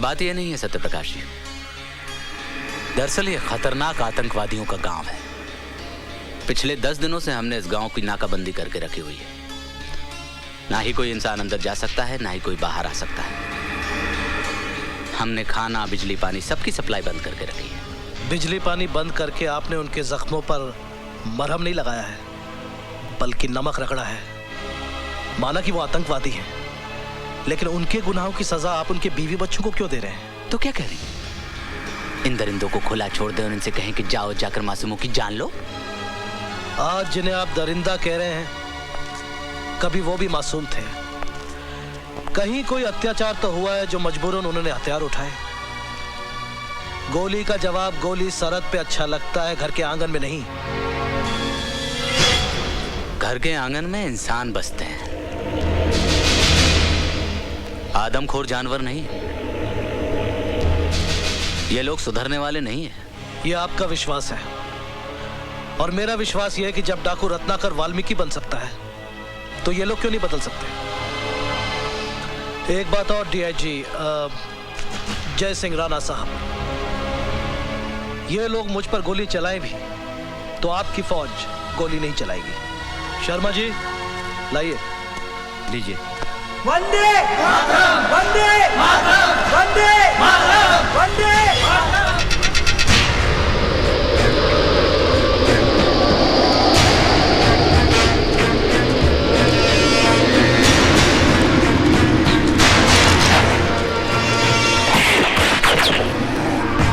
बात यह नहीं है सत्यप्रकाश जी, दरअसल ये खतरनाक आतंकवादियों का गांव है। पिछले 10 दिनों से हमने इस गांव की नाकाबंदी करके रखी हुई है। ना ही कोई इंसान अंदर जा सकता है, ना ही कोई बाहर आ सकता है। हमने खाना, बिजली, पानी सबकी सप्लाई बंद करके रखी है। बिजली पानी बंद करके आपने उनके जख्मों पर मरहम नहीं लगाया है, बल्कि नमक रगड़ा है। माना कि वो आतंकवादी हैं, लेकिन उनके गुनाहों की सजा आप उनके बीवी बच्चों को क्यों दे रहे हैं? तो क्या कह रही हैं? इन दरिंदों को खुला छोड़ दें और इनसे कहें कि जाओ जाकर मासूमों की जान लो। आज जिन्हें आप दरिंदा कह रहे हैं, कभी वो भी मासूम थे। कहीं कोई अत्याचार तो हुआ है जो मजबूरन उन्होंने हथियार उठाए। गोली का जवाब गोली सरहद पे अच्छा लगता है, घर के आंगन में नहीं। घर के आंगन में इंसान बसते हैं, आदमखोर जानवर नहीं। ये लोग सुधरने वाले नहीं हैं। ये आपका विश्वास है, और मेरा विश्वास ये है कि जब डाकू रत्नाकर वाल्मीकि बन सकता है, तो ये लोग क्यों नहीं बदल सकते? एक बात और डीआईजी जय सिंह राणा साहब, ये लोग मुझ पर गोली चलाए भी तो आपकी फौज गोली नहीं चलाएगी। शर्मा जी लाइए। लीजिए। वंदे मातरम, वंदे मातरम, वंदे मातरम, वंदे मातरम।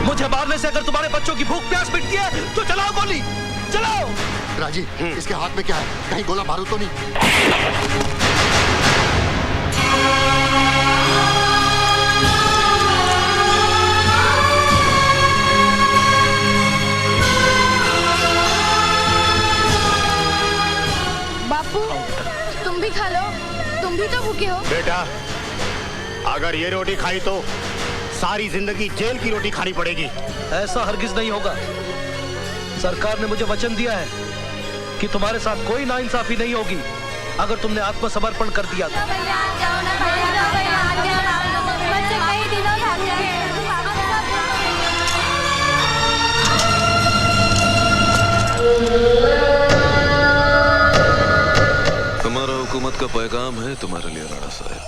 मुझे मारने से अगर तुम्हारे बच्चों की भूख प्यास मिटती है तो चलाओ गोली, चलाओ। राजी, इसके हाथ में क्या है? कहीं गोला बारूद तो नहीं? बापू, तुम भी खा लो, तुम भी तो भूखे हो। बेटा, अगर ये रोटी खाई तो सारी जिंदगी जेल की रोटी खानी पड़ेगी। ऐसा हरगिज नहीं होगा। सरकार ने मुझे वचन दिया है कि तुम्हारे साथ कोई नाइंसाफी नहीं होगी अगर तुमने आत्मसमर्पण कर दिया तो। हमारा हुकूमत का पैगाम है तुम्हारे लिए राणा साहब।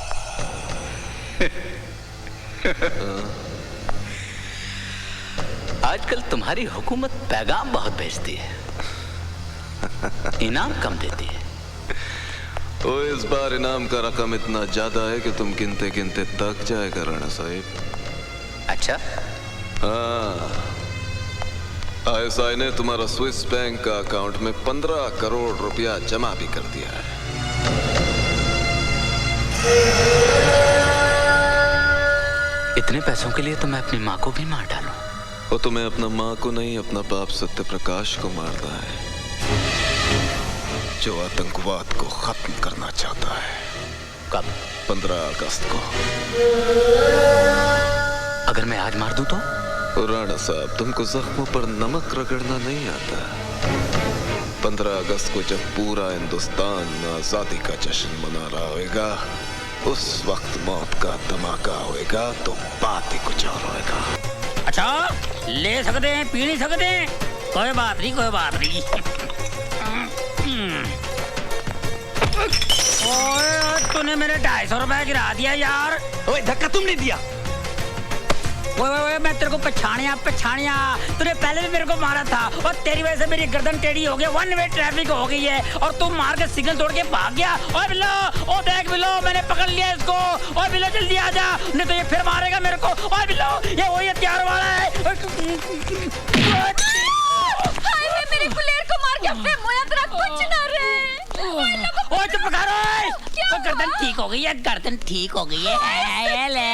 आजकल तुम्हारी हुकूमत पैगाम बहुत भेजती है, इनाम कम देती है। तो इस बार इनाम का रकम इतना ज्यादा है कि तुम गिनते गिनते थक जाएगा राणा साहब। अच्छा? हाँ, आईएसआई ने तुम्हारा स्विस बैंक का अकाउंट में 15 करोड़ रुपया जमा भी कर दिया है। इतने पैसों के लिए तो मैं अपनी माँ को भी मार डालूं। वो तुम्हें अपना माँ को नहीं, अपना बाप सत्यप्रकाश को मारना है, जो आतंकवाद को खत्म करना चाहता है। कब? 15 अगस्त को। अगर मैं आज मार दूं तो? राणा साहब, तुमको जख्मों पर नमक रगड़ना नहीं आता। 15 अगस्त को जब पूरा हिंदुस्तान आजादी का जश्न मना रहा होगा, उस वक्त मौत का धमाका होएगा तो बात ही कुछ और होएगा। अच्छा, ले सकते हैं, पी नहीं सकते, कोई बात नहीं, कोई बात नहीं। ओए, तूने मेरे 250 रुपए गिरा दिया यार। ओए, धक्का तुमने दिया। ओए, मैं तेरे को पछाणिया, तूने पहले भी मेरे को मारा था और तेरी वजह से मेरी गर्दन टेढ़ी हो गई, 1 वे ट्रैफिक हो गई है और तू मार के सिग्नल तोड़ के भाग गया। ओए बिल्लो, ओ देख बिल्लो, मैंने पकड़ लिया इसको। ओए बिल्लो, जल्दी आ जा, नहीं तो ये फिर मारेगा मेरे को। ओए बिल्लो, ये वही हथियार वाला है। हाय, मेरे गुलेर को मार के अपने मोया तेरा कुछ ना रहे। ओए चुप करो, गर्दन ठीक हो गई है, गर्दन ठीक हो गई है। ये ले।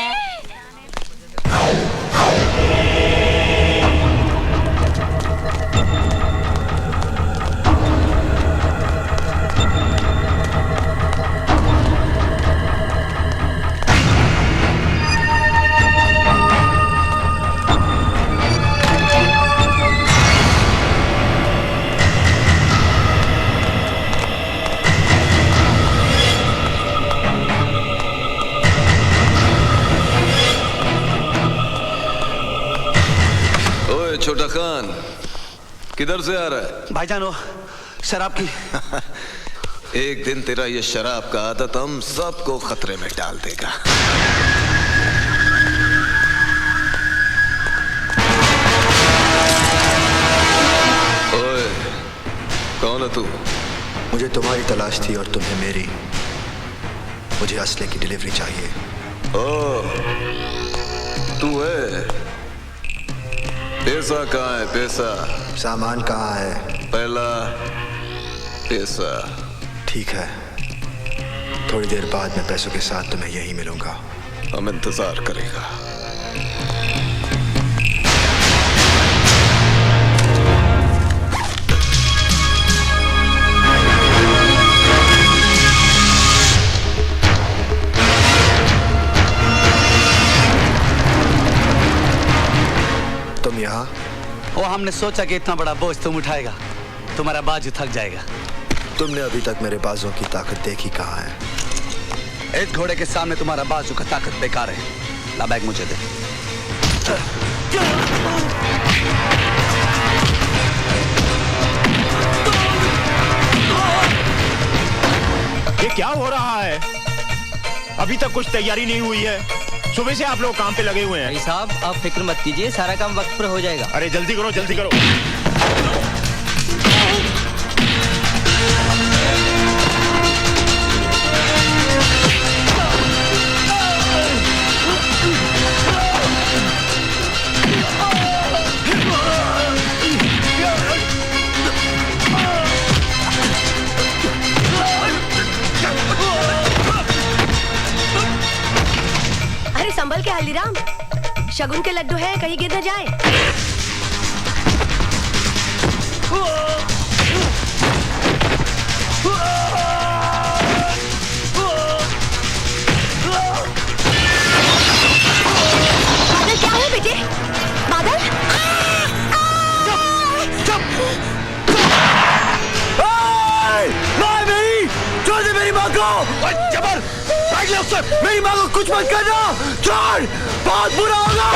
छोटा खान, किधर से आ रहा है? भाईजान वो शराब की। एक दिन तेरा ये शराब का आदत हम सबको खतरे में डाल देगा। ओए, कौन है तू? मुझे तुम्हारी तलाश थी और तुम्हें मेरी। मुझे असले की डिलीवरी चाहिए। ओ, तू है? पैसा कहाँ है? पैसा? सामान कहाँ है? पहला पैसा। ठीक है, थोड़ी देर बाद मैं पैसों के साथ तुम्हें यहीं मिलूंगा। हम इंतजार करेगा। तुम यहाँ? वो हमने सोचा कि इतना बड़ा बोझ तुम उठाएगा, तुम्हारा बाजू थक जाएगा। तुमने अभी तक मेरे बाजों की ताकत देखी कहाँ है? एक घोड़े के सामने तुम्हारा बाजू का ताकत बेकार है। ला बैग मुझे दे। ये क्या हो रहा है? अभी तक कुछ तैयारी नहीं हुई है। सुबह से आप लोग काम पे लगे हुए हैं। भाई साहब, आप फिक्र मत कीजिए, सारा काम वक्त पर हो जाएगा। अरे जल्दी करो, जल्दी करो। अरे संभल के हल्दीराम, शगुन के लड्डू है, कहीं गिर न जाए। बादल क्या है बेटे? बादल? छोड़ दे मेरी माँ को! जबर! मेरी माँ को कुछ मत करना! छोड़! बहुत बुरा होगा!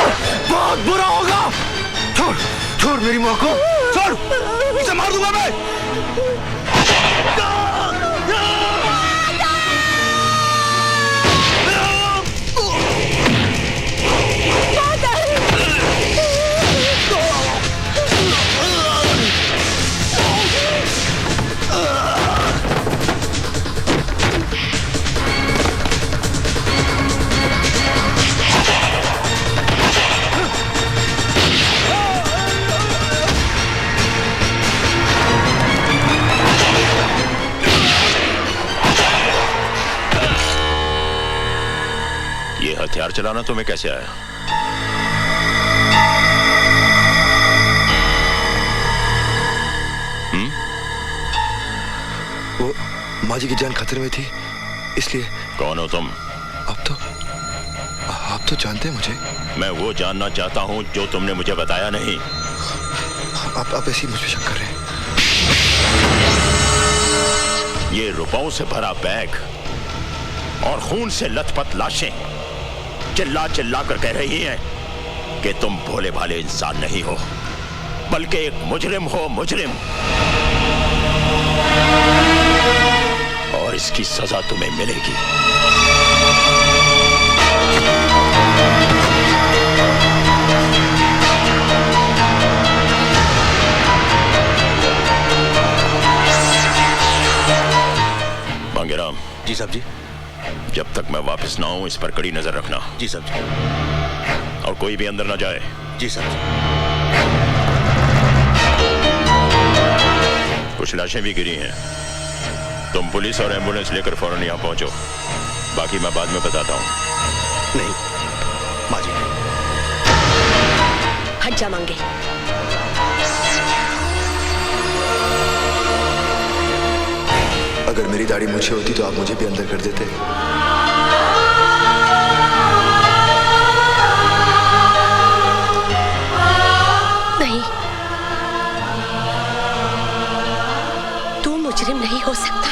बहुत बुरा होगा! छोड़! छोड़ मेरी माँ को! छोड़! इसे मार दूंगा मैं! हथियार चलाना तुम्हें कैसे आया? वो माँ जी की जान खतरे में थी, इसलिए। कौन हो तुम? आप तो जानते हैं मुझे। मैं वो जानना चाहता हूं जो तुमने मुझे बताया नहीं। आप ऐसी मुझ पे शक कर रहे हैं? ये रुपयों से भरा बैग और खून से लथपथ लाशें चिल्ला चिल्ला कर कह रही हैं कि तुम भोले भाले इंसान नहीं हो, बल्कि एक मुजरिम हो, मुजरिम। और इसकी सजा तुम्हें मिलेगी। मांगेराम। जी साहब जी। जब तक मैं वापस ना आऊं इस पर कड़ी नजर रखना। जी साहब जी। और कोई भी अंदर ना जाए। जी साहब जी। कुछ लाशें भी गिरी हैं। तुम पुलिस और एम्बुलेंस लेकर फौरन यहाँ पहुंचो, बाकी मैं बाद में बताता हूँ। नहीं माँ जी नहीं। हट जा मांगे। अगर मेरी दाढ़ी मूछें होती तो आप मुझे भी अंदर कर देते। नहीं, तू मुजरिम नहीं हो सकता।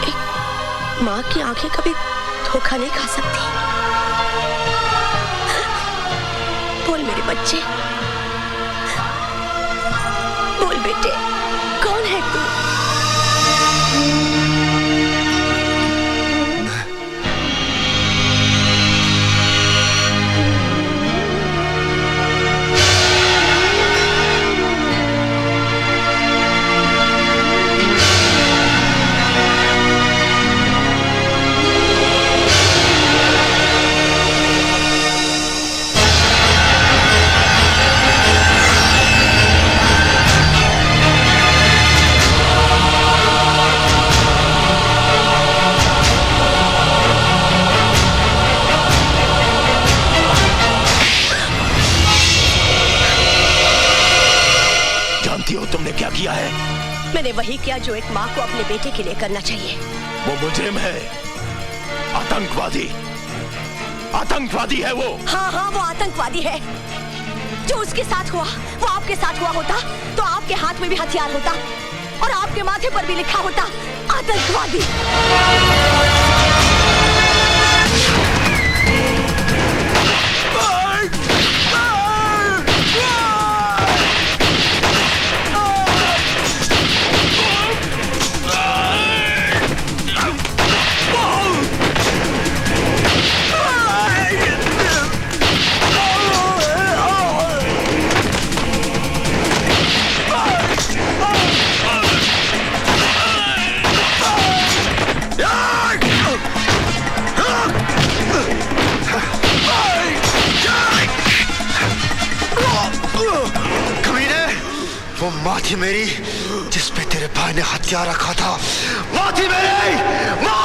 एक माँ की आंखें कभी धोखा नहीं खा सकती। बोल मेरे बच्चे, बोल बेटे, कौन है तू? मैंने वही किया जो एक माँ को अपने बेटे के लिए करना चाहिए। वो मुजरिम है, आतंकवादी, आतंकवादी है वो। हाँ हाँ, वो आतंकवादी है। जो उसके साथ हुआ वो आपके साथ हुआ होता तो आपके हाथ में भी हथियार होता और आपके माथे पर भी लिखा होता आतंकवादी। वो माँ थी मेरी जिस पे तेरे भाई ने हथियार रखा था। माँ थी मेरी, माँ।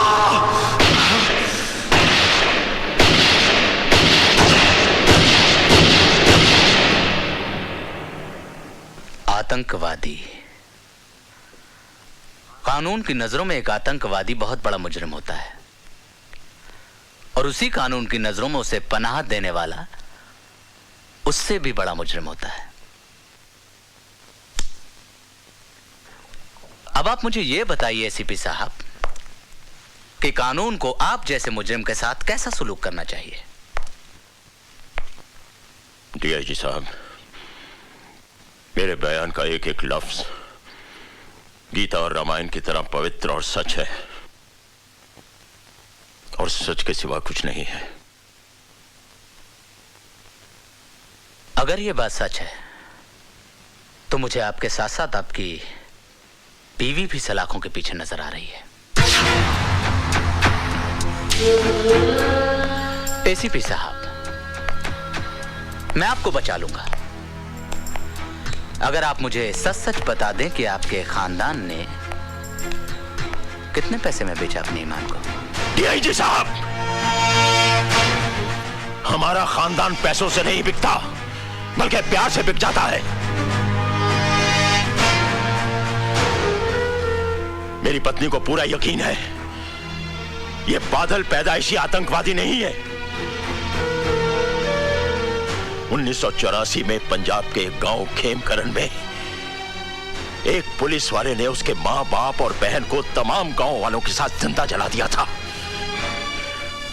आतंकवादी, कानून की नजरों में एक आतंकवादी बहुत बड़ा मुजरिम होता है और उसी कानून की नजरों में उसे पनाह देने वाला उससे भी बड़ा मुजरिम होता है। अब आप मुझे यह बताइए एसीपी साहब कि कानून को आप जैसे मुजरिम के साथ कैसा सुलूक करना चाहिए? डीआईजी साहब, मेरे बयान का एक एक लफ्ज गीता और रामायण की तरह पवित्र और सच है और सच के सिवा कुछ नहीं है। अगर यह बात सच है तो मुझे आपके साथ साथ आपकी बीवी भी सलाखों के पीछे नजर आ रही है। एसीपी साहब, मैं आपको बचा लूंगा अगर आप मुझे सच सच बता दें कि आपके खानदान ने कितने पैसे में बेचा अपने ईमान को। डीआईजी साहब, हमारा खानदान पैसों से नहीं बिकता बल्कि प्यार से बिक जाता है। मेरी पत्नी को पूरा यकीन है ये बादल पैदाइशी आतंकवादी नहीं है। 1984 में पंजाब के गांव खेमकरण में एक पुलिस वाले ने उसके मां बाप और बहन को तमाम गांव वालों के साथ जिंदा जला दिया था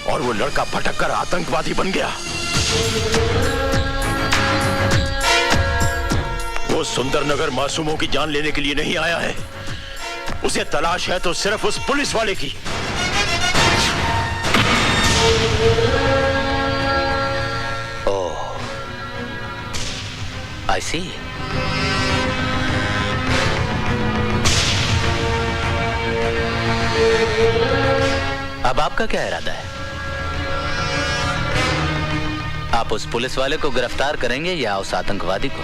और वो लड़का भटक कर आतंकवादी बन गया। वो सुंदरनगर मासूमों की जान लेने के लिए नहीं आया है, उसे तलाश है तो सिर्फ उस पुलिस वाले की। ओह, आई सी। अब आपका क्या इरादा है? आप उस पुलिस वाले को गिरफ्तार करेंगे या उस आतंकवादी को?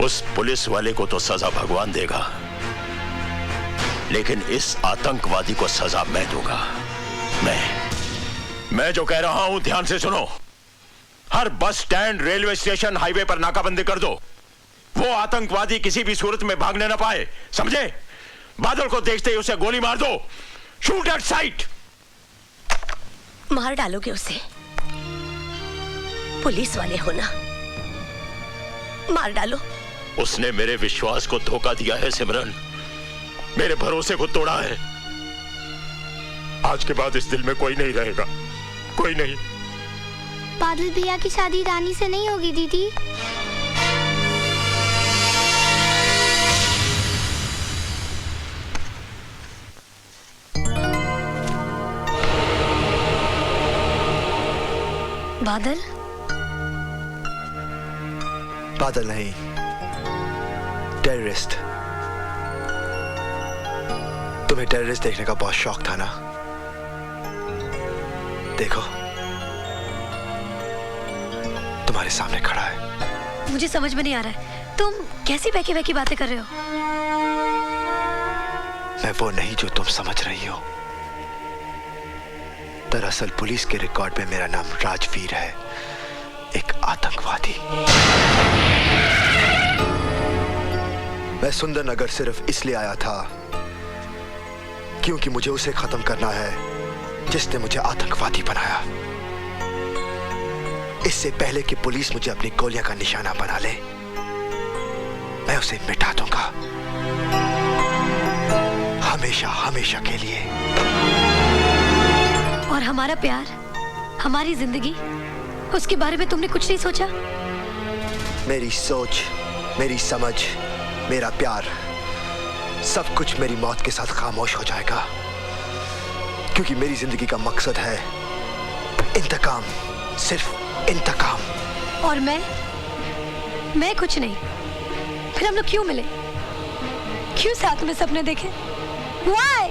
उस पुलिस वाले को तो सजा भगवान देगा, लेकिन इस आतंकवादी को सजा मैं दूंगा। मैं जो कह रहा हूं ध्यान से सुनो। हर bus stand, railway station, highway पर नाकाबंदी कर दो। वो आतंकवादी किसी भी सूरत में भागने ना पाए, समझे? बादल को देखते ही उसे गोली मार दो। Shoot at site. मार डालोगे उसे? पुलिस वाले हो ना, मार डालो। उसने मेरे विश्वास को धोखा दिया है सिमरन, मेरे भरोसे को तोड़ा है। आज के बाद इस दिल में कोई नहीं रहेगा, कोई नहीं। बादल भैया की शादी रानी से नहीं होगी दीदी। बादल? बादल नहीं, टेररिस्ट। तुम्हें टेररिस्ट देखने का बहुत शौक था ना? देखो, तुम्हारे सामने खड़ा है। मुझे समझ में नहीं आ रहा है, तुम कैसी बहकी बहकी बातें कर रहे हो? मैं वो नहीं जो तुम समझ रही हो। दरअसल पुलिस के रिकॉर्ड में मेरा नाम राजवीर है, एक आतंकवादी। मैं सुंदरनगर सिर्फ इसलिए आया था क्योंकि मुझे उसे खत्म करना है जिसने मुझे आतंकवादी बनाया। इससे पहले कि पुलिस मुझे अपनी गोलियां का निशाना बना ले, मैं उसे मिटा दूंगा, हमेशा हमेशा के लिए। और हमारा प्यार, हमारी जिंदगी, उसके बारे में तुमने कुछ नहीं सोचा? मेरी सोच, मेरी समझ, मेरा प्यार, सब कुछ मेरी मौत के साथ खामोश हो जाएगा, क्योंकि मेरी जिंदगी का मकसद है इंतकाम, सिर्फ इंतकाम। और मैं कुछ नहीं। फिर हम लोग क्यों मिले? क्यों साथ में सपने देखे? Why?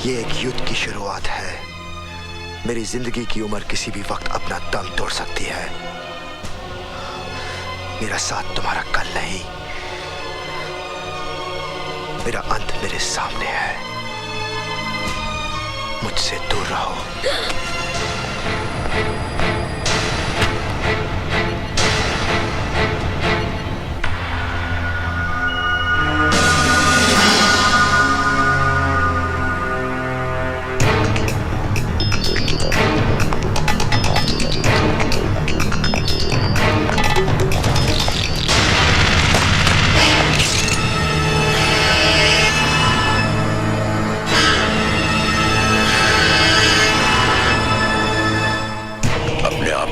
ये एक युद्ध की शुरुआत है। मेरी जिंदगी की उम्र किसी भी वक्त अपना दम तोड़ सकती है। मेरा साथ तुम्हारा कल नहीं, मेरा अंत मेरे सामने है। मुझसे दूर रहो।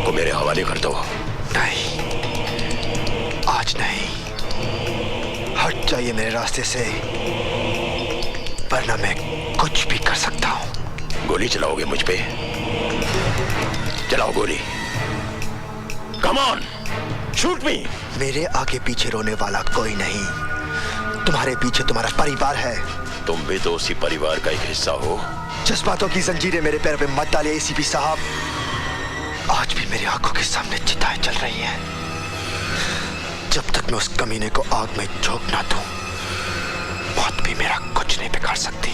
मेरे हवाले कर दो। नहीं, आज नहीं। हट जाइए मेरे रास्ते से, वरना मैं कुछ भी कर सकता हूं। गोली चलाओगे मुझ पे? चलाओ गोली। कम ऑन, शूट मी। मेरे आगे पीछे रोने वाला कोई नहीं। तुम्हारे पीछे तुम्हारा परिवार है। तुम भी तो उसी परिवार का एक हिस्सा हो। जज्बातों की जंजीरें मेरे पैर पे मत डालिए एसीपी साहब। आज भी मेरी आंखों के सामने चिताएं जल रही हैं। जब तक मैं उस कमीने को आग में झोंक ना दूं, मौत भी मेरा कुछ नहीं बिगाड़ सकती।